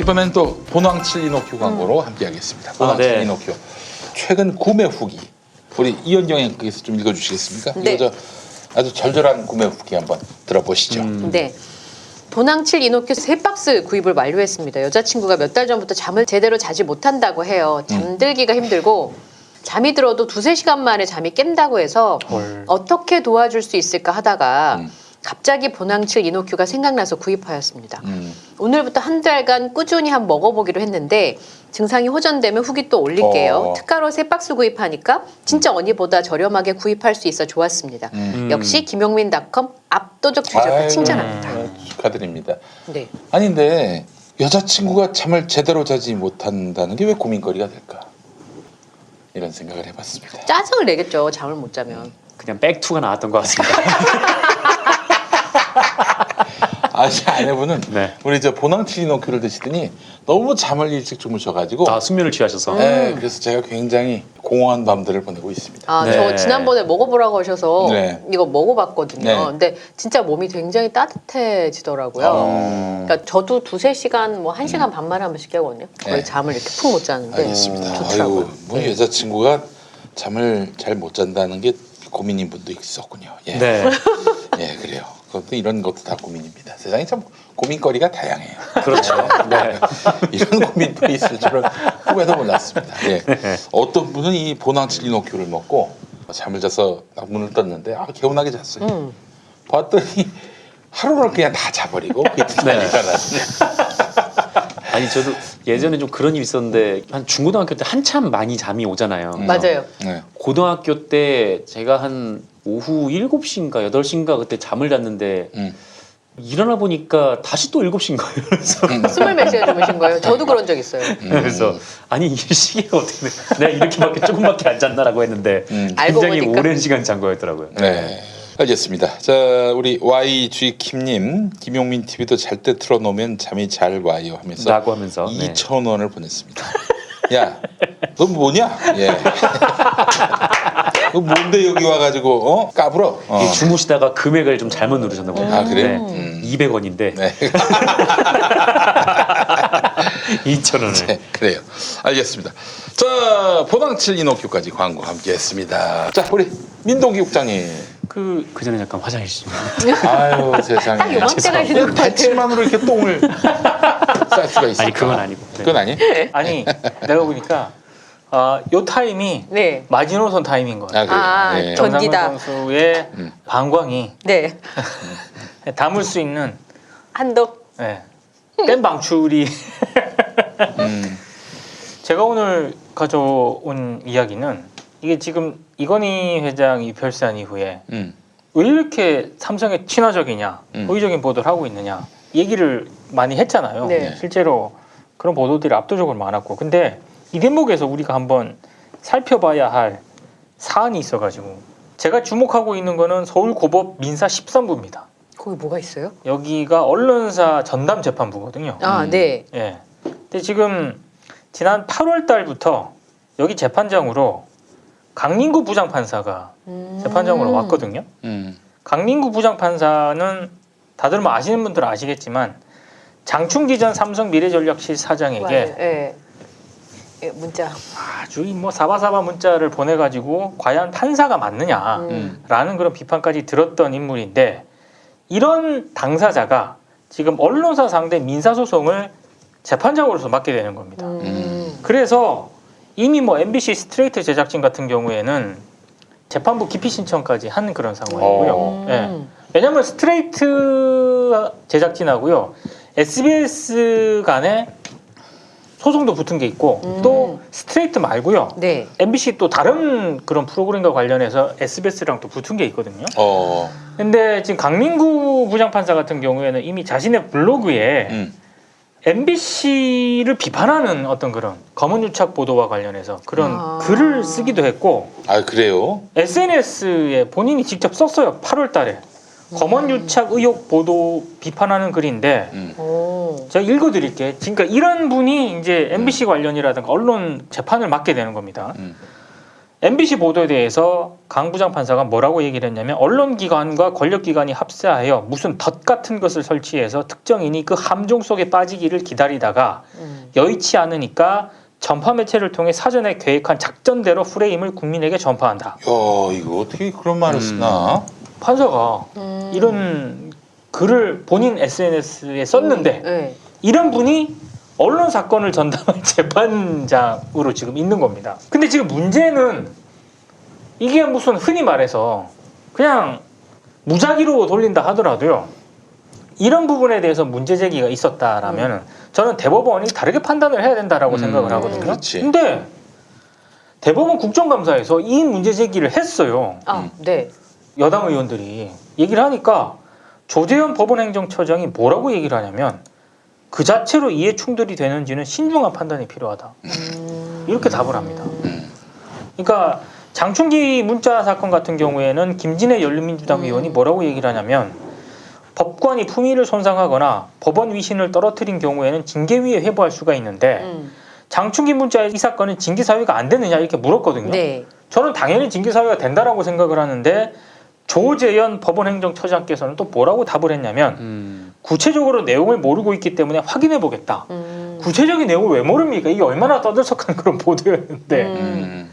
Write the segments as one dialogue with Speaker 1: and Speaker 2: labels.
Speaker 1: 이번엔 또 보낭칠 이노큐 광고로 함께하겠습니다. 보낭칠
Speaker 2: 네.
Speaker 1: 이노큐 최근 구매 후기 우리 이현경 앵커께서 좀 읽어주시겠습니까?
Speaker 3: 네.
Speaker 1: 이거 저 아주 절절한 구매 후기 한번 들어보시죠.
Speaker 3: 네. 보낭칠 이노큐 3박스 구입을 완료했습니다. 여자친구가 몇 달 전부터 잠을 제대로 자지 못한다고 해요. 잠들기가 힘들고 잠이 들어도 2-3시간 만에 잠이 깬다고 해서 어떻게 도와줄 수 있을까 하다가 갑자기 보낭칠 이노큐가 생각나서 구입하였습니다. 오늘부터 한 달간 꾸준히 한번 먹어보기로 했는데 증상이 호전되면 후기 또 올릴게요. 특가로 3박스 구입하니까 진짜 언니보다 저렴하게 구입할 수 있어 좋았습니다. 역시 김용민닷컴 압도적 최저가
Speaker 1: 아이고,
Speaker 3: 칭찬합니다.
Speaker 1: 축하드립니다.
Speaker 3: 네.
Speaker 1: 아닌데 여자친구가 잠을 제대로 자지 못한다는 게 왜 고민거리가 될까? 이런 생각을 해봤습니다.
Speaker 3: 짜증을 내겠죠. 잠을 못 자면.
Speaker 2: 그냥 백투가 나왔던 것 같습니다.
Speaker 1: 아시 아내분은
Speaker 2: 네.
Speaker 1: 우리 저 보낭칠 이노큐를 드시더니 너무 잠을 일찍 주무셔가지고
Speaker 2: 숙면을 취하셔서.
Speaker 1: 네, 그래서 제가 굉장히 공허한 밤들을 보내고 있습니다.
Speaker 3: 아,
Speaker 2: 네.
Speaker 3: 저 지난번에 먹어보라고 하셔서
Speaker 1: 네.
Speaker 3: 이거 먹어봤거든요.
Speaker 1: 네.
Speaker 3: 근데 진짜 몸이 굉장히 따뜻해지더라고요. 그러니까 저도 2-3시간, 뭐 1시간 반 만에 한 번씩 깨거든요. 거의
Speaker 1: 네.
Speaker 3: 잠을 이렇게 푹 못 자는데
Speaker 1: 알겠습니다.
Speaker 3: 좋더라고요.
Speaker 1: 아이고, 뭐
Speaker 3: 네.
Speaker 1: 여자친구가 잠을 잘 못 잔다는 게 고민인 분도 있었군요. 예,
Speaker 2: 네.
Speaker 1: 예, 그래요. 그것도 이런 것도 다 고민입니다. 세상에 참 고민거리가 다양해요.
Speaker 2: 그렇죠. 네.
Speaker 1: 이런 고민도 있을 줄은 꿈에도 몰랐습니다. 예. 어떤 분은 이 보낭칠 이노큐를 먹고 잠을 자서 딱 문을 떴는데 개운하게 잤어요. 봤더니 하루를 그냥 다 자버리고 이틀이니까
Speaker 2: 아니 저도 예전에 좀 그런 일이 있었는데 한 중고등학교 때 한참 많이 잠이 오잖아요.
Speaker 3: 맞아요.
Speaker 1: 네.
Speaker 2: 고등학교 때 제가 한 오후 7시인가 8시인가 그때 잠을 잤는데 일어나 보니까 다시 또 7시인 거예요. 그래서,
Speaker 3: 스물 몇 시간 주무신 거예요? 저도 그런 적 있어요.
Speaker 2: 그래서 아니 이 시기가 어떻게 돼? 내가 이렇게밖에 조금밖에 안 잤나라고 했는데
Speaker 3: 알고
Speaker 2: 굉장히
Speaker 3: 보니까.
Speaker 2: 오랜 시간 잔 거였더라고요.
Speaker 1: 네. 알겠습니다. 자, 우리 YG 킴님, 김용민 TV도 잘 때 틀어놓으면 잠이 잘 와요 하면서
Speaker 2: 라고 하면서
Speaker 1: 2,000원을 보냈습니다. 야, 너 뭐냐? 예. 너 뭔데 여기 와가지고 까불어?
Speaker 2: 이 주무시다가 금액을 좀 잘못 누르셨나 보네요.
Speaker 1: 아, 그래요?
Speaker 2: 200원인데
Speaker 1: 네.
Speaker 2: 2,000원을.
Speaker 1: 네, 그래요. 알겠습니다. 자, 보낭칠 이노큐까지 광고 함께했습니다. 자, 우리 민동기 국장님.
Speaker 2: 그 전에 잠깐 화장실 좀.
Speaker 1: 아유 세상에.
Speaker 3: 딱 요맘때 가시는 것 같아요.
Speaker 1: 대치만으로 이렇게 똥을 쌀 수가 있을까?
Speaker 2: 아니 그건 아니고. 네.
Speaker 1: 그건 아니?
Speaker 4: 아니 내가 보니까 요 타임이
Speaker 3: 네.
Speaker 4: 마지노선 타임인 것 같아요.
Speaker 3: 아,
Speaker 1: 네.
Speaker 3: 견디다.
Speaker 4: 정상근 선수의 방광이
Speaker 3: 네.
Speaker 4: 담을 수 있는
Speaker 3: 한도.
Speaker 4: 뺀 방출이 제가 오늘 가져온 이야기는 이게 지금 이건희 회장이 별세한 이후에 왜 이렇게 삼성에 친화적이냐 호의적인 보도를 하고 있느냐 얘기를 많이 했잖아요.
Speaker 3: 네.
Speaker 4: 실제로 그런 보도들이 압도적으로 많았고 근데 이 대목에서 우리가 한번 살펴봐야 할 사안이 있어가지고 제가 주목하고 있는 거는 서울고법 민사 13부입니다.
Speaker 3: 거기 뭐가 있어요?
Speaker 4: 여기가 언론사 전담 재판부거든요.
Speaker 3: 아, 네.
Speaker 4: 예. 근데 지금 지난 8월 달부터 여기 재판장으로 강민구 부장판사가 재판장으로 왔거든요. 강민구 부장판사는 다들 뭐 아시는 분들은 아시겠지만 장충기 전 삼성 미래전략실 사장에게
Speaker 3: 네. 예, 문자.
Speaker 4: 아주 뭐 사바사바 문자를 보내가지고 과연 판사가 맞느냐라는 그런 비판까지 들었던 인물인데 이런 당사자가 지금 언론사 상대 민사소송을 재판장으로서 맡게 되는 겁니다. 그래서 이미 뭐 MBC 스트레이트 제작진 같은 경우에는 재판부 기피 신청까지 한 그런 상황이고요. 예. 왜냐하면 스트레이트 제작진하고요 SBS 간에 소송도 붙은 게 있고 또 스트레이트 말고요
Speaker 3: 네.
Speaker 4: MBC 또 다른 그런 프로그램과 관련해서 SBS랑 또 붙은 게 있거든요. 근데 지금 강민구 부장판사 같은 경우에는 이미 자신의 블로그에 MBC를 비판하는 어떤 그런 검언유착 보도와 관련해서 그런 글을 쓰기도 했고
Speaker 1: 아 그래요?
Speaker 4: SNS에 본인이 직접 썼어요. 8월 달에 검언유착 의혹 보도 비판하는 글인데 제가 읽어드릴게요. 그러니까 이런 분이 이제 MBC 관련이라든가 언론 재판을 맡게 되는 겁니다. MBC 보도에 대해서 강 부장판사가 뭐라고 얘기를 했냐면 언론기관과 권력기관이 합세하여 무슨 덫 같은 것을 설치해서 특정인이 그 함정 속에 빠지기를 기다리다가 여의치 않으니까 전파 매체를 통해 사전에 계획한 작전대로 프레임을 국민에게 전파한다.
Speaker 1: 야, 이거 어떻게 그런 말을 쓰나?
Speaker 4: 판사가 이런 글을 본인 SNS에 썼는데
Speaker 3: 네.
Speaker 4: 이런 분이 언론 사건을 전담할 재판장으로 지금 있는 겁니다. 근데 지금 문제는 이게 무슨 흔히 말해서 그냥 무작위로 돌린다 하더라도요. 이런 부분에 대해서 문제 제기가 있었다라면 저는 대법원이 다르게 판단을 해야 된다라고 생각을 하거든요.
Speaker 1: 그렇지.
Speaker 4: 근데 대법원 국정감사에서 이 문제 제기를 했어요.
Speaker 3: 아, 네.
Speaker 4: 여당 의원들이 얘기를 하니까 조재현 법원행정처장이 뭐라고 얘기를 하냐면 그 자체로 이해 충돌이 되는지는 신중한 판단이 필요하다. 이렇게 답을 합니다. 그러니까 장충기 문자 사건 같은 경우에는 김진애 열린민주당 의원이 뭐라고 얘기를 하냐면 법관이 품위를 손상하거나 법원 위신을 떨어뜨린 경우에는 징계위에 회부할 수가 있는데 장충기 문자의 이 사건은 징계사유가 안 되느냐 이렇게 물었거든요.
Speaker 3: 네.
Speaker 4: 저는 당연히 징계사유가 된다라고 생각을 하는데 조재현 법원행정처장께서는 또 뭐라고 답을 했냐면 구체적으로 내용을 모르고 있기 때문에 확인해 보겠다. 구체적인 내용을 왜 모릅니까? 이게 얼마나 떠들썩한 그런 보도였는데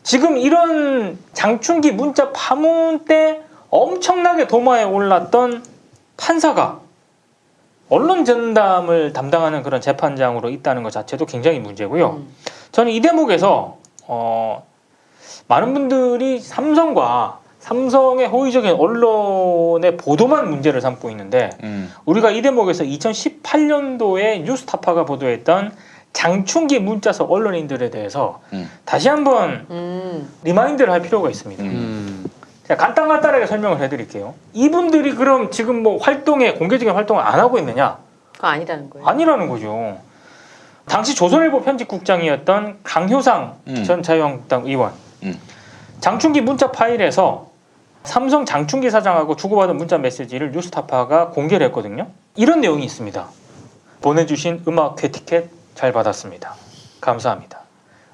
Speaker 4: 지금 이런 장충기 문자 파문 때 엄청나게 도마에 올랐던 판사가 언론 전담을 담당하는 그런 재판장으로 있다는 것 자체도 굉장히 문제고요. 저는 이 대목에서 많은 분들이 삼성의 호의적인 언론의 보도만 문제를 삼고 있는데 우리가 이 대목에서 2018년도에 뉴스타파가 보도했던 장충기 문자석 언론인들에 대해서 다시 한번 리마인드를 할 필요가 있습니다. 제가 간단하게 설명을 해드릴게요. 이분들이 그럼 지금 뭐 공개적인 활동을 안 하고 있느냐?
Speaker 3: 그거 아니라는 거예요.
Speaker 4: 아니라는 거죠. 당시 조선일보 편집국장이었던 강효상 전 자유한국당 의원 장충기 문자 파일에서 삼성 장충기 사장하고 주고받은 문자 메시지를 뉴스타파가 공개를 했거든요. 이런 내용이 있습니다. 보내주신 음악 쾌티켓 잘 받았습니다. 감사합니다.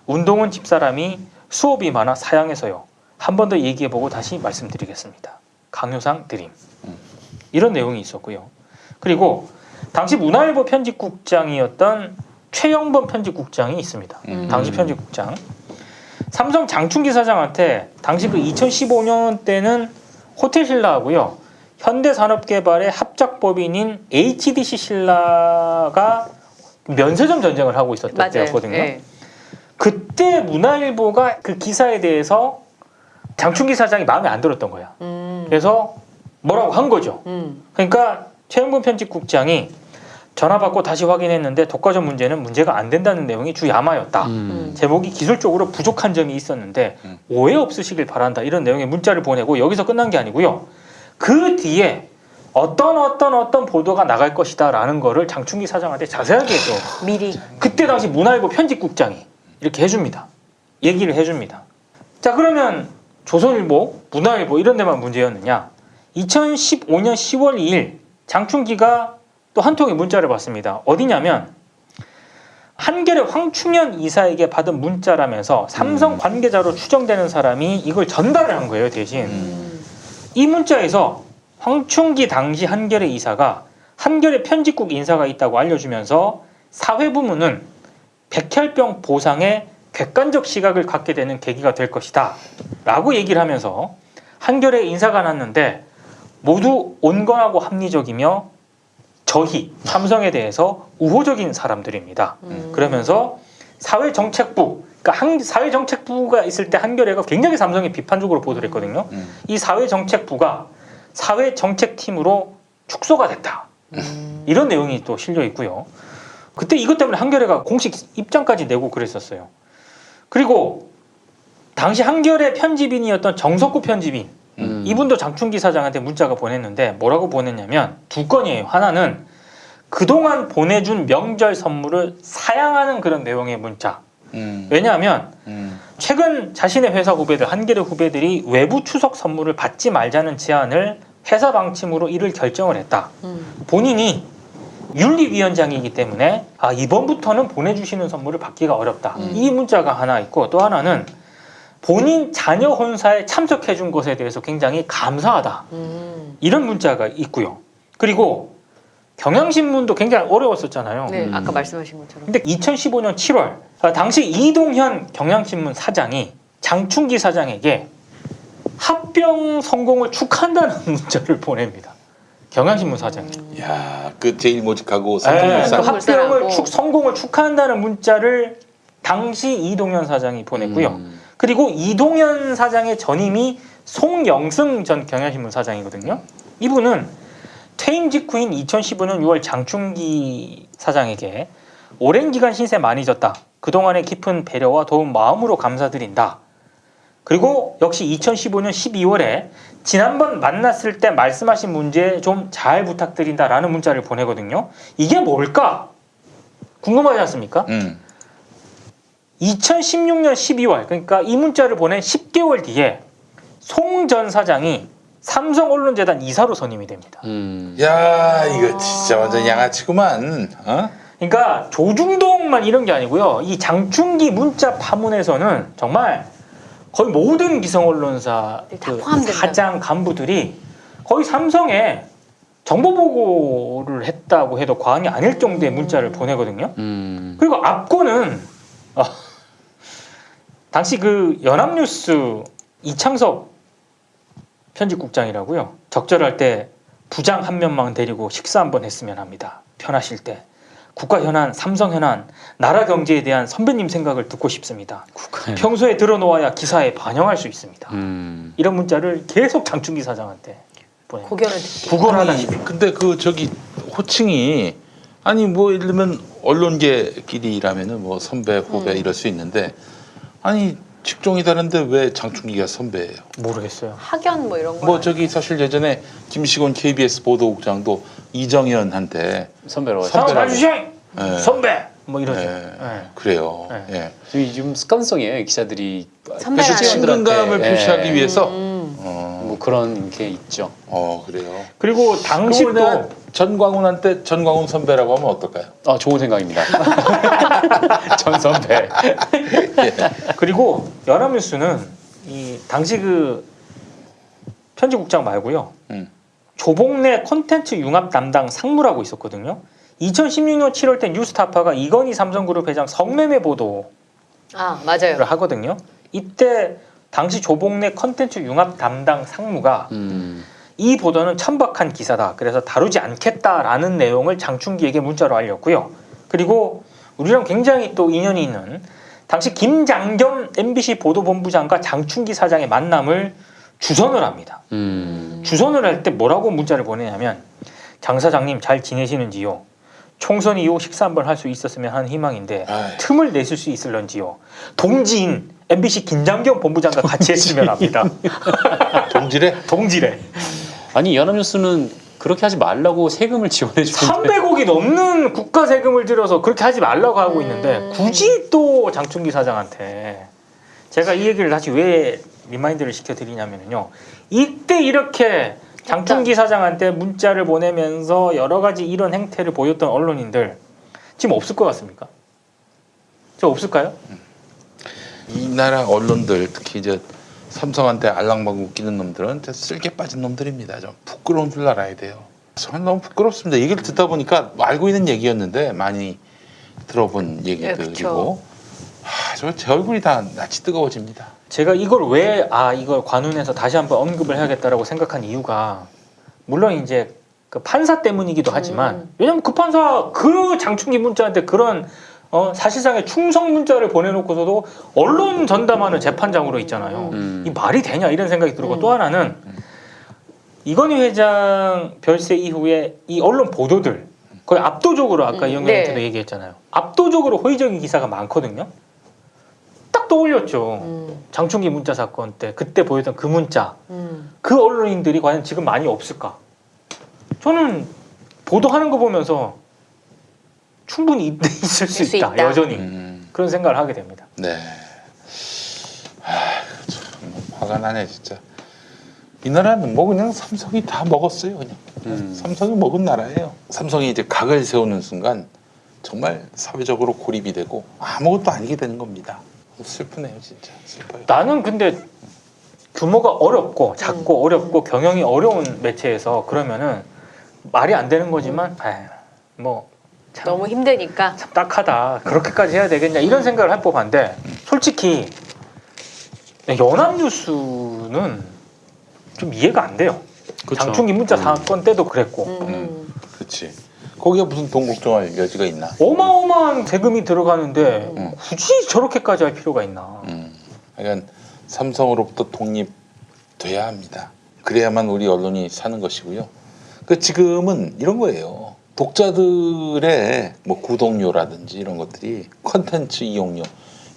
Speaker 4: 운동은 집사람이 수업이 많아 사양해서요. 한 번 더 얘기해보고 다시 말씀드리겠습니다. 강효상 드림. 이런 내용이 있었고요. 그리고 당시 문화일보 편집국장이었던 최영범 편집국장이 있습니다. 당시 편집국장. 삼성 장충기 사장한테 당시 그 2015년 때는 호텔신라하고요. 현대산업개발의 합작법인인 HDC 신라가 면세점 전쟁을 하고 있었던
Speaker 3: 맞아요.
Speaker 4: 때였거든요.
Speaker 3: 네.
Speaker 4: 그때 문화일보가 그 기사에 대해서 장충기 사장이 마음에 안 들었던 거야. 그래서 뭐라고 한 거죠. 그러니까 최영범 편집국장이 전화 받고 다시 확인했는데 독과점 문제가 안 된다는 내용이 주 야마였다. 제목이 기술적으로 부족한 점이 있었는데 오해 없으시길 바란다. 이런 내용의 문자를 보내고 여기서 끝난 게 아니고요. 그 뒤에 어떤 보도가 나갈 것이다 라는 거를 장충기 사장한테 자세하게 또
Speaker 3: 미리.
Speaker 4: 그때 당시 문화일보 편집국장이 이렇게 해줍니다. 얘기를 해줍니다. 자, 그러면 조선일보, 문화일보 이런 데만 문제였느냐? 2015년 10월 2일 장충기가 또 한 통의 문자를 받습니다. 어디냐면 한겨레 황충현 이사에게 받은 문자라면서 삼성 관계자로 추정되는 사람이 이걸 전달을 한 거예요, 대신. 이 문자에서 황충기 당시 한겨레 이사가 한겨레 편집국 인사가 있다고 알려주면서 사회부문은 백혈병 보상에 객관적 시각을 갖게 되는 계기가 될 것이다 라고 얘기를 하면서 한겨레 인사가 났는데 모두 온건하고 합리적이며 저희 삼성에 대해서 우호적인 사람들입니다. 그러면서 사회정책부, 그러니까 사회정책부가 있을 때 한겨레가 굉장히 삼성에 비판적으로 보도를 했거든요. 이 사회정책부가 사회정책팀으로 축소가 됐다. 이런 내용이 또 실려 있고요. 그때 이것 때문에 한겨레가 공식 입장까지 내고 그랬었어요. 그리고 당시 한겨레 편집인이었던 정석구 편집인 이분도 장충기 사장한테 문자가 보냈는데 뭐라고 보냈냐면 두 건이에요. 하나는 그동안 보내준 명절 선물을 사양하는 그런 내용의 문자. 왜냐하면 최근 자신의 회사 후배들, 한겨레 후배들이 외부 추석 선물을 받지 말자는 제안을 회사 방침으로 이를 결정을 했다. 본인이 윤리위원장이기 때문에 이번부터는 보내주시는 선물을 받기가 어렵다. 이 문자가 하나 있고 또 하나는 본인 자녀 혼사에 참석해 준 것에 대해서 굉장히 감사하다. 이런 문자가 있고요. 그리고 경향신문도 굉장히 어려웠었잖아요.
Speaker 3: 네, 아까 말씀하신 것처럼.
Speaker 4: 근데 2015년 7월 당시 이동현 경향신문 사장이 장충기 사장에게 합병 성공을 축하한다는 문자를 보냅니다. 경향신문 사장이.
Speaker 1: 야, 그 제일 모직하고
Speaker 4: 네,
Speaker 1: 삼성물산.
Speaker 4: 그 합병을
Speaker 3: 물산하고.
Speaker 4: 성공을 축하한다는 문자를 당시 이동현 사장이 보냈고요. 그리고 이동현 사장의 전임이 송영승 전 경향신문 사장이거든요. 이분은 퇴임 직후인 2015년 6월 장충기 사장에게 오랜 기간 신세 많이 졌다. 그동안의 깊은 배려와 도움 마음으로 감사드린다. 그리고 역시 2015년 12월에 지난번 만났을 때 말씀하신 문제 좀 잘 부탁드린다라는 문자를 보내거든요. 이게 뭘까? 궁금하지 않습니까? 2016년 12월, 그러니까 이 문자를 보낸 10개월 뒤에 송 전 사장이 삼성언론재단 이사로 선임이 됩니다.
Speaker 1: 야, 이거 진짜 완전 양아치구만. 어?
Speaker 4: 그러니까 조중동만 이런 게 아니고요. 이 장충기 문자 파문에서는 정말 거의 모든 기성언론사
Speaker 3: 네, 다
Speaker 4: 그
Speaker 3: 포함된다.
Speaker 4: 사장 간부들이 거의 삼성에 정보 보고를 했다고 해도 과언이 아닐 정도의 문자를 보내거든요. 그리고 앞권은 당시 그 연합뉴스 이창섭 편집국장이라고요. 적절할 때 부장 한 명만 데리고 식사 한번 했으면 합니다. 편하실 때. 국가 현안, 삼성 현안, 나라 경제에 대한 선배님 생각을 듣고 싶습니다. 평소에 들어놓아야 기사에 반영할 수 있습니다. 이런 문자를 계속 장충기 사장한테 보내요.
Speaker 3: 고견을
Speaker 4: 구걸하다시피.
Speaker 1: 근데 그 저기 호칭이 아니 뭐 예를 들면 언론계끼리라면은 뭐 선배 후배 이럴 수 있는데 아니 직종이 다른데 왜 장충기가 선배예요?
Speaker 4: 모르겠어요.
Speaker 3: 학연 뭐 이런 거.
Speaker 1: 뭐 저기 사실 예전에 김시곤 KBS 보도국장도 이정현한테
Speaker 2: 선배로
Speaker 1: 선배라고.
Speaker 4: 상주생
Speaker 1: 네.
Speaker 4: 선배 뭐 이러죠.
Speaker 1: 예,
Speaker 4: 네.
Speaker 1: 그래요.
Speaker 4: 네.
Speaker 1: 예.
Speaker 2: 좀 습관성이에요. 기자들이
Speaker 3: 선배라는
Speaker 1: 그래서 친근감을
Speaker 2: 예.
Speaker 1: 표시하기 위해서
Speaker 2: 뭐 그런 게 있죠.
Speaker 1: 그래요.
Speaker 4: 그리고 당시
Speaker 1: 그리고 내가
Speaker 4: 또
Speaker 1: 전광훈한테 전광훈 선배라고 하면 어떨까요?
Speaker 2: 좋은 생각입니다. 전 선배.
Speaker 4: 그리고 연합뉴스는 이 당시 그 편집국장 말고요. 조봉래 콘텐츠 융합 담당 상무라고 있었거든요. 2016년 7월 때 뉴스타파가 이건희 삼성그룹 회장 성매매 보도를
Speaker 3: 맞아요.
Speaker 4: 하거든요. 이때 당시 조봉래 콘텐츠 융합 담당 상무가 이 보도는 천박한 기사다. 그래서 다루지 않겠다라는 내용을 장충기에게 문자로 알렸고요. 그리고 우리랑 굉장히 또 인연이 있는 당시 김장겸 MBC 보도본부장과 장충기 사장의 만남을 주선을 합니다. 주선을 할 때 뭐라고 문자를 보내냐면 장 사장님 잘 지내시는지요? 총선 이후 식사 한번 할 수 있었으면 하는 희망인데
Speaker 1: 아이.
Speaker 4: 틈을 내실 수 있을런지요? 동지인 MBC 김장겸 본부장과 같이 했으면 합니다.
Speaker 1: 동질에?
Speaker 4: 동지래.
Speaker 2: 아니 연합뉴스는 그렇게 하지 말라고 세금을 지원해 주는데
Speaker 4: 300억이 넘는 국가 세금을 들여서 그렇게 하지 말라고 하고 있는데 굳이 또 장충기 사장한테 제가 이 얘기를 다시 왜 리마인드를 시켜드리냐면요. 이때 이렇게 장충기 사장한테 문자를 보내면서 여러 가지 이런 행태를 보였던 언론인들 지금 없을 것 같습니까? 저 없을까요?
Speaker 1: 이 나라 언론들 특히 이제 삼성한테 알랑방구 끼는 놈들은 진짜 쓸개 빠진 놈들입니다. 좀 부끄러운 줄 알아야 돼요. 저는 너무 부끄럽습니다. 얘기를 듣다 보니까 알고 있는 얘기였는데 많이 들어본 얘기들이고 제 얼굴이 다 낯이 뜨거워집니다.
Speaker 4: 제가 이걸 왜 이걸 관훈에서 다시 한번 언급을 해야겠다라고 생각한 이유가 물론 이제 그 판사 때문이기도 하지만 왜냐면 그 판사 그 장충기 문자한테 그런 사실상의 충성 문자를 보내놓고서도 언론 전담하는 재판장으로 있잖아요. 이 말이 되냐 이런 생각이 들고 또 하나는 이건희 회장 별세 이후에 이 언론 보도들 거의 압도적으로 아까 이영경한테도 얘기했잖아요. 압도적으로 호의적인 기사가 많거든요. 딱 떠올렸죠. 장충기 문자 사건 때 그때 보였던 그 문자 그 언론인들이 과연 지금 많이 없을까? 저는 보도하는 거 보면서 충분히 있을 수 있다. 여전히 그런 생각을 하게 됩니다.
Speaker 1: 네. 참 화가 나네 진짜. 이 나라는 뭐 그냥 삼성이 다 먹었어요. 그냥 삼성이 먹은 나라예요. 삼성이 이제 각을 세우는 순간 정말 사회적으로 고립이 되고 아무것도 아니게 되는 겁니다. 슬프네요, 진짜 슬퍼요.
Speaker 4: 나는 근데 규모가 어렵고 작고 어렵고 경영이 어려운 매체에서 그러면은 말이 안 되는 거지만 뭐 참,
Speaker 3: 너무 힘드니까.
Speaker 4: 참 딱하다. 그렇게까지 해야 되겠냐 이런 생각을 할 법한데 솔직히 연합뉴스는 좀 이해가 안 돼요.
Speaker 2: 그쵸.
Speaker 4: 장충기 문자 사건 때도 그랬고
Speaker 1: 그렇지. 거기가 무슨 돈 걱정할 여지가 있나?
Speaker 4: 어마어마한 세금이 들어가는데 굳이 저렇게까지 할 필요가 있나?
Speaker 1: 그러니까 삼성으로부터 독립돼야 합니다. 그래야만 우리 언론이 사는 것이고요. 그 지금은 이런 거예요. 독자들의 뭐 구독료라든지 이런 것들이 컨텐츠 이용료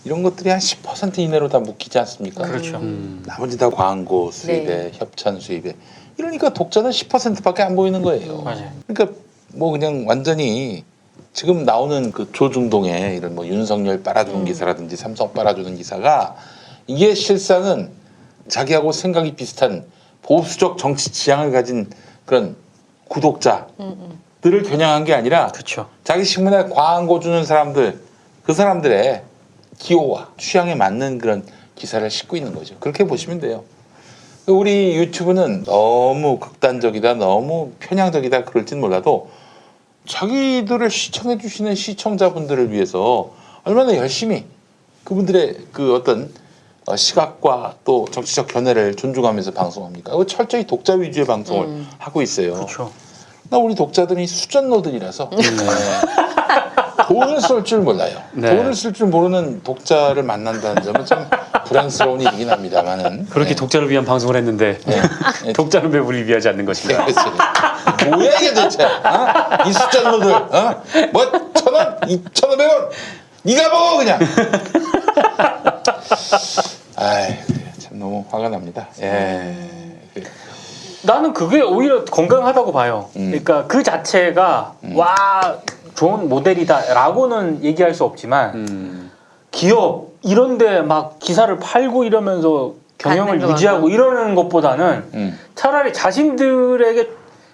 Speaker 1: 이런 것들이 한 10% 이내로 다 묶이지 않습니까?
Speaker 4: 그렇죠.
Speaker 1: 나머지 다 광고 수입에
Speaker 3: 네.
Speaker 1: 협찬 수입에 이러니까 독자는 10%밖에 안 보이는 거예요.
Speaker 4: 맞아요.
Speaker 1: 그러니까 뭐 그냥 완전히 지금 나오는 그 조중동의 이런 뭐 윤석열 빨아주는 기사라든지 삼성 빨아주는 기사가 이게 실상은 자기하고 생각이 비슷한 보수적 정치 지향을 가진 그런 구독자들을 겨냥한 게 아니라
Speaker 4: 그렇죠.
Speaker 1: 자기 신문에 광고 주는 사람들 그 사람들의 기호와 취향에 맞는 그런 기사를 싣고 있는 거죠. 그렇게 보시면 돼요. 우리 유튜브는 너무 극단적이다, 너무 편향적이다 그럴진 몰라도 자기들을 시청해 주시는 시청자분들을 위해서 얼마나 열심히 그분들의 그 어떤 시각과 또 정치적 견해를 존중하면서 방송합니까? 철저히 독자 위주의 방송을 하고 있어요.
Speaker 4: 그렇죠.
Speaker 1: 나 우리 독자들이 수전노들이라서 돈을 쓸 줄 몰라요.
Speaker 2: 네.
Speaker 1: 돈을 쓸 줄 모르는 독자를 만난다는 점은 참 불행스러운 일이긴 합니다만은
Speaker 2: 그렇게 독자를 위한 방송을 했는데
Speaker 1: 네.
Speaker 2: 독자는 왜 우리를 위하지 않는 것인가?
Speaker 1: 그렇지. 뭐야 이게 도대체? 어? 이 수전노들, 어? 뭐 1,000원, 2,500원, 네가 먹어 그냥. 아이, 참 너무 화가 납니다. 예.
Speaker 4: 나는 그게 오히려 건강하다고 봐요. 그러니까 그 자체가 와 좋은 모델이다라고는 얘기할 수 없지만 기업 이런데 막 기사를 팔고 이러면서 경영을
Speaker 3: 받는
Speaker 4: 유지하고
Speaker 3: 거는.
Speaker 4: 이러는 것보다는 차라리 자신들에게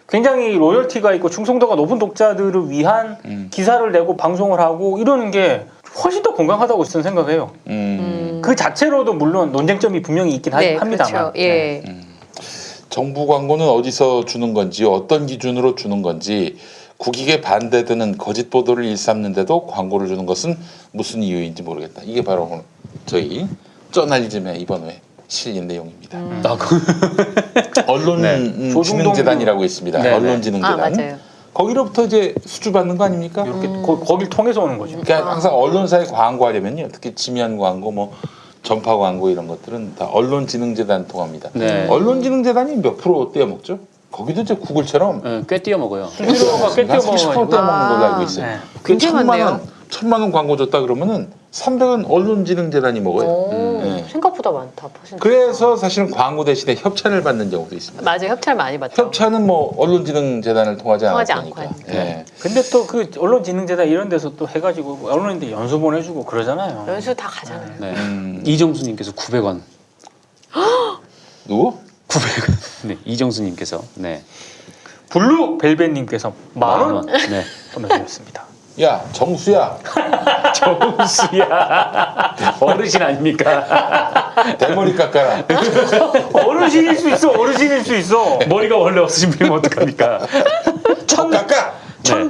Speaker 4: 굉장히 로열티가 있고 충성도가 높은 독자들을 위한 기사를 내고 방송을 하고 이러는 게 훨씬 더 건강하다고 저는 생각해요. 그 자체로도 물론 논쟁점이 분명히 있긴
Speaker 3: 네,
Speaker 4: 합니다만.
Speaker 3: 그렇죠. 예.
Speaker 1: 정부 광고는 어디서 주는 건지 어떤 기준으로 주는 건지 국익에 반대되는 거짓 보도를 일삼는데도 광고를 주는 것은 무슨 이유인지 모르겠다. 이게 바로 오늘 저희 저널리즘의 이번 회 실린 내용입니다. 언론지능재단이라고 있습니다.
Speaker 2: 네, 네.
Speaker 1: 언론지능재단.
Speaker 3: 아, 맞아요.
Speaker 1: 거기로부터 이제 수주 받는 거 아닙니까?
Speaker 4: 이렇게 거길 통해서 오는 거죠.
Speaker 1: 그러니까 항상 언론사에 광고하려면요, 특히 지면 광고, 뭐 전파 광고 이런 것들은 다 언론지능재단 통합니다.
Speaker 2: 네.
Speaker 1: 언론지능재단이 몇 프로 떼어먹죠? 거기도 이제 구글처럼
Speaker 2: 꽤 띄어 먹어요.
Speaker 4: 떼어가 꽤
Speaker 1: 30%
Speaker 4: 떼어먹어가지고.
Speaker 1: 떼어먹는 걸로 알고 있어요.
Speaker 4: 네.
Speaker 3: 굉장히 많네요.
Speaker 1: 1,000만 원 광고 줬다 그러면은 300원 언론지능재단이 먹어요.
Speaker 3: 오,
Speaker 1: 네.
Speaker 3: 생각보다 많다. 퍼센트.
Speaker 1: 그래서 사실은 광고 대신에 협찬을 받는 경우도 있습니다.
Speaker 3: 맞아요. 협찬 많이 받죠.
Speaker 1: 협찬은 뭐 언론지능재단을 통하지
Speaker 3: 통하지
Speaker 1: 않았으니까.
Speaker 3: 않고 하니까.
Speaker 1: 예.
Speaker 4: 근데 또 그 언론지능재단 이런 데서 또 해가지고 언론인들 연수 보내주고 그러잖아요.
Speaker 3: 연수 다 가잖아요.
Speaker 2: 네. 이정수님께서 900원.
Speaker 1: 누구?
Speaker 2: 900원. 네, 이정수님께서 네.
Speaker 4: 블루벨벳님께서 10,000원
Speaker 2: 네.
Speaker 4: 보내주셨습니다.
Speaker 1: 야 정수야
Speaker 2: 정수야. 어르신 아닙니까?
Speaker 1: 대머리 깎아라.
Speaker 4: 어르신일 수 있어. 어르신일 수 있어.
Speaker 2: 머리가 원래 없으신 분이면 어떡합니까?
Speaker 1: 더 깎아.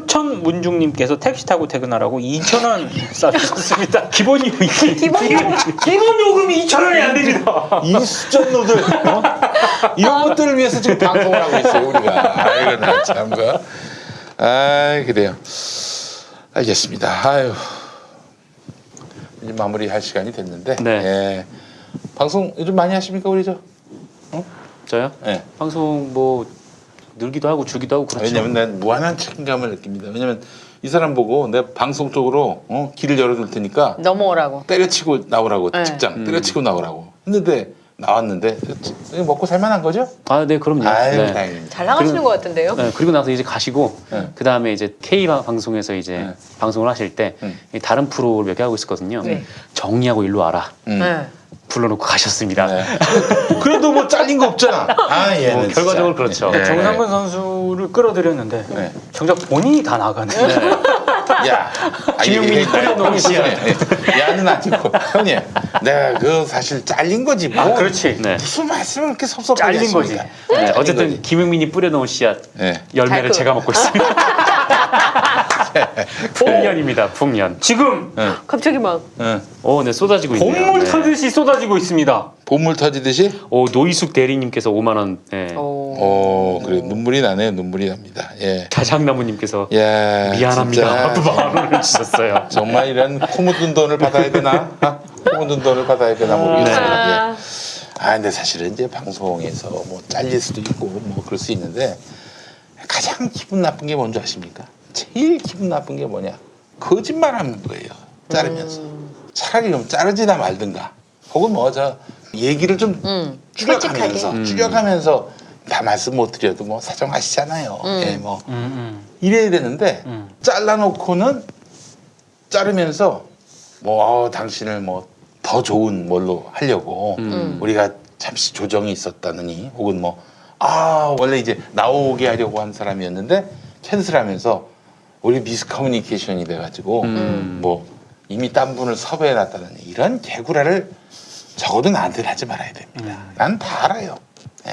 Speaker 4: 천문중님께서 택시 타고 퇴근하라고 2,000원 쏴주셨습니다.
Speaker 2: 기본 요금이
Speaker 3: 기본
Speaker 4: 기본 요금이 2,000원이 안 됩니다.
Speaker 1: 이 수전노들 이런 것들을 위해서 지금 방송을 하고 있어요 우리가. 아이고 나 참가. 아이 그래요. 알겠습니다. 아유 이제 마무리할 시간이 됐는데.
Speaker 2: 네.
Speaker 1: 예. 방송 요즘 많이 하십니까 우리 저?
Speaker 2: 저요?
Speaker 1: 예.
Speaker 2: 방송 뭐 늘기도 하고 주기도 하고 그렇죠.
Speaker 1: 왜냐면 난 무한한 책임감을 느낍니다. 왜냐면 이 사람 보고 내가 방송 쪽으로 길을 열어줄 테니까
Speaker 3: 넘어오라고.
Speaker 1: 때려치고 나오라고
Speaker 3: 네.
Speaker 1: 직장 때려치고 나오라고 했는데 나왔는데 먹고 살만한 거죠?
Speaker 2: 아, 네, 그럼요.
Speaker 1: 아유
Speaker 2: 네.
Speaker 1: 다행입니다.
Speaker 3: 잘 나가시는 것 같은데요.
Speaker 2: 네, 그리고 나서 이제 가시고
Speaker 1: 네.
Speaker 2: 그 다음에 이제 K 방송에서 이제
Speaker 1: 네.
Speaker 2: 방송을 하실 때 다른 프로를 몇 개 하고 있었거든요.
Speaker 3: 네.
Speaker 2: 정리하고 일로 와라.
Speaker 3: 네.
Speaker 2: 불러놓고 가셨습니다.
Speaker 1: 네. 그래도 뭐 잘린 거 없잖아. 아 얘는
Speaker 2: 뭐 결과적으로
Speaker 1: 진짜.
Speaker 2: 그렇죠.
Speaker 1: 네.
Speaker 4: 정상근 선수를 끌어들였는데
Speaker 1: 네.
Speaker 4: 정작 본인이 다 나가네.
Speaker 1: 야,
Speaker 2: 김용민이 뿌려놓은 씨앗.
Speaker 1: 야는 아니고 형님, 내가 그 사실 잘린 거지 뭐.
Speaker 4: 아, 그렇지.
Speaker 2: 네.
Speaker 1: 무슨 말씀을 그렇게 섭섭하게
Speaker 4: 잘린 거지.
Speaker 1: 하십니까?
Speaker 2: 네,
Speaker 1: 잘린
Speaker 2: 어쨌든
Speaker 1: 거지.
Speaker 2: 김용민이 뿌려놓은 씨앗
Speaker 1: 네.
Speaker 2: 열매를
Speaker 3: 달콤.
Speaker 2: 제가 먹고 있습니다. 풍년입니다. 풍년.
Speaker 4: 지금
Speaker 3: 갑자기 막
Speaker 1: 응.
Speaker 2: 네, 쏟아지고 있네요.
Speaker 4: 봄물
Speaker 2: 네.
Speaker 4: 터듯이 쏟아지고 있습니다.
Speaker 1: 봄물 터지듯이.
Speaker 2: 노이숙 대리님께서 5만 원. 네.
Speaker 1: 그래 눈물이 나네요. 눈물이 납니다. 예.
Speaker 2: 가장나무님께서
Speaker 1: 야,
Speaker 2: 미안합니다.
Speaker 1: 진짜
Speaker 2: 만 원을 주셨어요.
Speaker 1: 정말 이런 코 묻은 돈을 받아야 되나? 코 묻은 돈을 받아야 되나 모르겠어요. 예. 근데 사실은 이제 방송에서 뭐 잘릴 수도 있고 뭐 그럴 수 있는데 가장 기분 나쁜 게 뭔지 아십니까? 제일 기분 나쁜 게 뭐냐? 거짓말하는 거예요. 자르면서. 차라리 좀 자르지나 말든가. 혹은 뭐 저 얘기를 좀 줄여가면서 다 말씀 못 드려도 뭐 사정하시잖아요. 예, 뭐 이래야 되는데 잘라놓고는 자르면서 뭐 당신을 뭐 더 좋은 뭘로 하려고 우리가 잠시 조정이 있었다느니 혹은 뭐 원래 이제 나오게 하려고 한 사람이었는데 캔슬하면서 우리 미스커뮤니케이션이 돼가지고 뭐 이미 딴 분을 섭외해놨다는 이런 개구라를 적어도 나한테는 하지 말아야 됩니다. 난 다 알아요. 예.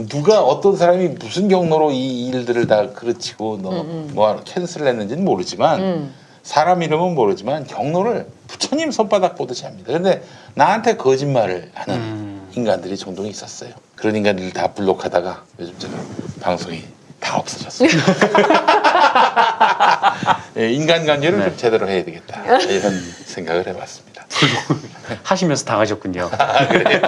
Speaker 1: 누가 어떤 사람이 무슨 경로로 이 일들을 다 그르치고 뭐 캔슬을 했는지는 모르지만 사람 이름은 모르지만 경로를 부처님 손바닥 보듯이 합니다. 근데 나한테 거짓말을 하는 인간들이 종종 있었어요. 그런 인간들을 다 블록하다가 요즘 제가 방송이 다 없어졌어요. 예, 인간관계를 좀 제대로 해야 되겠다 이런 생각을 해봤습니다.
Speaker 2: 하시면서 당하셨군요.
Speaker 1: 그래요?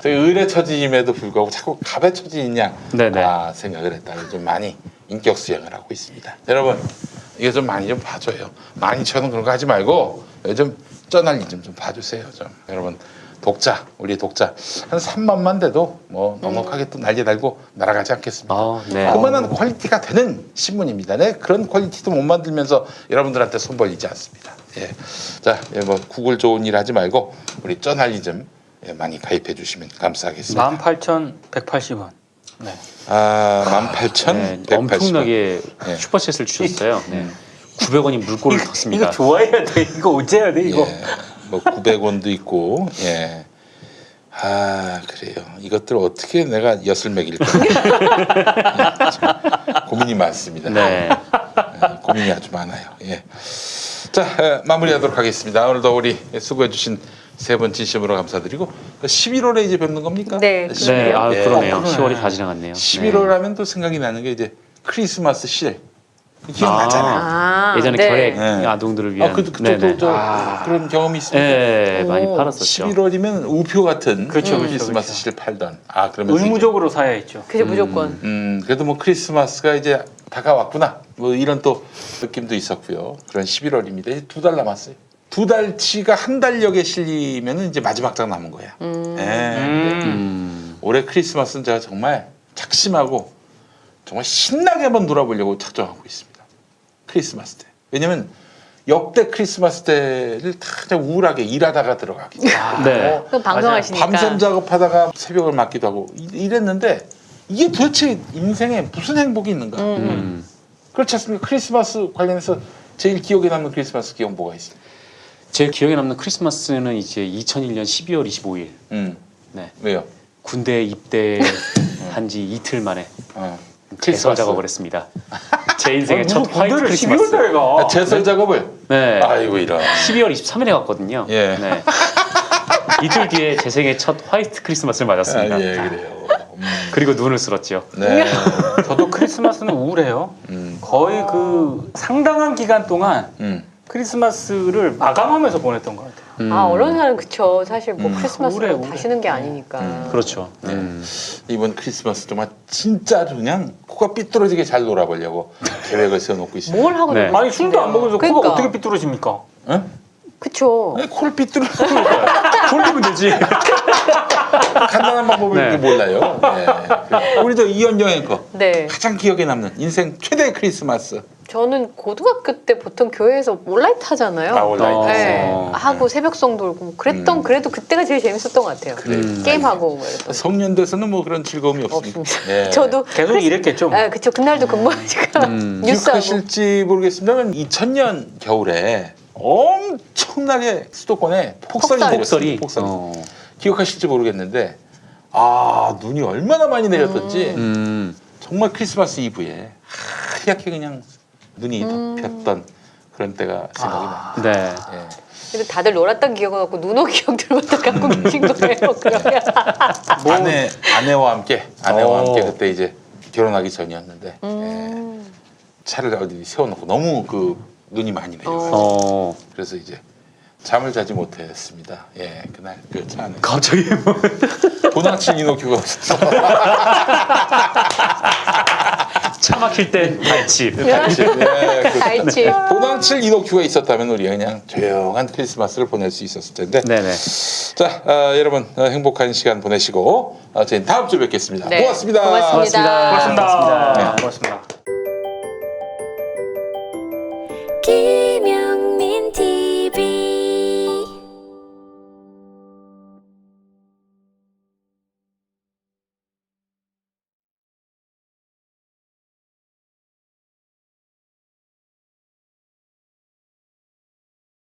Speaker 1: 저희 의뢰 처지임에도 불구하고 자꾸 갑에 처지있냐
Speaker 2: 네네.
Speaker 1: 생각을 했다. 좀 많이 인격 수양을 하고 있습니다. 여러분 이거 좀 많이 좀 봐줘요. 많이 쳐는 그런 거 하지 말고 요즘 쩌날리 좀 봐주세요. 좀 여러분 독자 우리 독자 한 3만만 돼도 뭐 넉넉하게 또 날개 달고 날아가지 않겠습니까?
Speaker 2: 네.
Speaker 1: 그만한 퀄리티가 되는 신문입니다. 네, 그런 퀄리티도 못 만들면서 여러분들한테 손 벌리지 않습니다. 예. 자, 뭐 구글 좋은 일 하지 말고 우리 쩌날리 좀 많이 가입해 주시면 감사하겠습니다.
Speaker 4: 18,180원. 네.
Speaker 1: 18,180원.
Speaker 2: 네, 엄청나게
Speaker 1: 네.
Speaker 2: 슈퍼챗을 주셨어요. 네. 900원이 물꼬를 텄습니다.
Speaker 4: 이거 좋아해야 돼. 이거 어째야 돼. 이거.
Speaker 1: 예, 뭐 900원도 있고, 예. 그래요. 이것들 어떻게 내가 엿을 먹일까? 참 고민이 많습니다.
Speaker 2: 네.
Speaker 1: 고민이 아주 많아요. 예. 자, 마무리하도록 하겠습니다. 오늘도 우리 수고해주신 세 분 진심으로 감사드리고 11월에 이제 뵙는 겁니까?
Speaker 3: 네,
Speaker 2: 네,
Speaker 3: 그러네요.
Speaker 1: 예.
Speaker 2: 그러네요. 10월이 다 지나갔네요.
Speaker 1: 11월 하면 또 생각이 나는 게 이제 크리스마스 실 기억나잖아.
Speaker 2: 예전에
Speaker 3: 네.
Speaker 2: 결핵
Speaker 1: 네.
Speaker 2: 아동들을 위한
Speaker 1: 그것도
Speaker 2: 네네.
Speaker 1: 그런 경험이 있습니다.
Speaker 2: 네, 많이
Speaker 3: 오,
Speaker 2: 팔았었죠.
Speaker 1: 11월이면 우표 같은
Speaker 4: 그렇죠,
Speaker 1: 크리스마스
Speaker 4: 그렇죠.
Speaker 1: 실 팔던. 그러면서
Speaker 4: 의무적으로 사야 했죠.
Speaker 3: 그게 무조건.
Speaker 1: 이제, 그래도 뭐 크리스마스가 이제 다가왔구나. 뭐 이런 또 느낌도 있었고요. 그런 11월입니다. 이제 2달 남았어요. 2달치가 한 달력에 실리면은 이제 마지막 장 남은 거야. 올해 크리스마스는 제가 정말 작심하고 정말 신나게 한번 놀아보려고 작정하고 있습니다. 크리스마스 때. 왜냐면 역대 크리스마스 때를 다 그냥 우울하게 일하다가 들어가기 때문에
Speaker 2: 네.
Speaker 3: 그럼 방송하시니까.
Speaker 1: 밤샘 작업하다가 새벽을 맞기도 하고 이랬는데 이게 도대체 인생에 무슨 행복이 있는가? 그렇지 않습니까? 크리스마스 관련해서 제일 기억에 남는 크리스마스 기억 뭐가 있습니까?
Speaker 2: 제 기억에 남는 크리스마스는 이제 2001년 12월 25일. 네.
Speaker 1: 왜요?
Speaker 2: 군대 입대한 지 이틀 만에 제설 작업을 했습니다. 제 인생의 첫 화이트 크리스마스.
Speaker 4: 12월달에 가.
Speaker 1: 제설 작업을?
Speaker 2: 네.
Speaker 1: 아이고 이런.
Speaker 2: 12월 23일에 갔거든요.
Speaker 1: 예.
Speaker 2: 네. 이틀 뒤에 제 생애 첫 화이트 크리스마스를 맞았습니다.
Speaker 1: 예, 그래요.
Speaker 2: 그리고 눈을 쓸었죠.
Speaker 1: 네.
Speaker 4: 저도 크리스마스는 우울해요. 거의 그 상당한 기간 동안 크리스마스를 마감하면서 보냈던 것 같아요.
Speaker 3: 어려운 사람은 그쵸. 사실 뭐 크리스마스를
Speaker 4: 우울해.
Speaker 3: 다시는 게 아니니까.
Speaker 2: 그렇죠.
Speaker 1: 이번 크리스마스 정말 진짜 아주 그냥 코가 삐뚤어지게 잘 놀아보려고 계획을 세워놓고 있습니다.
Speaker 3: 뭘 하고
Speaker 2: 네.
Speaker 3: 놀고
Speaker 4: 아니 술도 안 먹으면서
Speaker 3: 그러니까.
Speaker 4: 코가 어떻게 삐뚤어집니까?
Speaker 1: 응?
Speaker 3: 그쵸.
Speaker 1: 아니, 코를 삐뚤어.
Speaker 2: 돌리면 되지.
Speaker 1: 간단한 방법 방법을
Speaker 2: 네.
Speaker 1: 이렇게 몰라요. 네. 그래. 우리도 이현정 앵커
Speaker 3: 네.
Speaker 1: 가장 기억에 남는 인생 최대 크리스마스.
Speaker 3: 저는 고등학교 때 보통 교회에서 올라이트 하잖아요.
Speaker 1: 아, 올라이트.
Speaker 3: 네. 하고 새벽송 돌고 그랬던 그래도 그때가 제일 재밌었던 것 같아요.
Speaker 1: 그래.
Speaker 3: 게임하고 뭐 이랬던.
Speaker 1: 성년 돼서는 뭐 그런 즐거움이 없습니다.
Speaker 3: 없습니다.
Speaker 1: 예.
Speaker 3: 저도
Speaker 4: 계속 이랬겠죠.
Speaker 3: 아, 그쵸. 그날도 근무하니까 뉴스하고.
Speaker 1: 기억하실지 모르겠습니다만 2000년 겨울에 엄청나게 수도권에 폭설이
Speaker 3: 폭설.
Speaker 1: 내렸습니다. 폭설. 기억하실지 모르겠는데 눈이 얼마나 많이 내렸던지 정말 크리스마스 이브에 하얗게 그냥 눈이 덮였던 그런 때가 생각이 납니다.
Speaker 2: 네.
Speaker 1: 예.
Speaker 3: 근데 다들 놀았던 기억을 갖고 눈 오기 기억들만 딱 갖고 계신 거예요. 그러면.
Speaker 1: 아내와 함께
Speaker 2: 오.
Speaker 1: 그때 이제 결혼하기 전이었는데 예. 차를 어디 세워놓고 너무 그 눈이 많이 내려가지고 그래서 이제 잠을 자지 못했습니다. 예, 그날 그 차 안에
Speaker 2: 갑자기 뭐.
Speaker 1: 도낭칠 이노큐가 없었어.
Speaker 2: 차 막힐 때 발집.
Speaker 3: 알지.
Speaker 1: 도낭칠 이노큐가 있었다면 우리가 그냥 조용한 크리스마스를 보낼 수 있었을 텐데.
Speaker 2: 네네.
Speaker 1: 자, 여러분 행복한 시간 보내시고 저희는 다음 주에 뵙겠습니다.
Speaker 3: 네.
Speaker 1: 고맙습니다.
Speaker 3: 고맙습니다.
Speaker 4: 고맙습니다.
Speaker 2: 고맙습니다.
Speaker 4: 고맙습니다.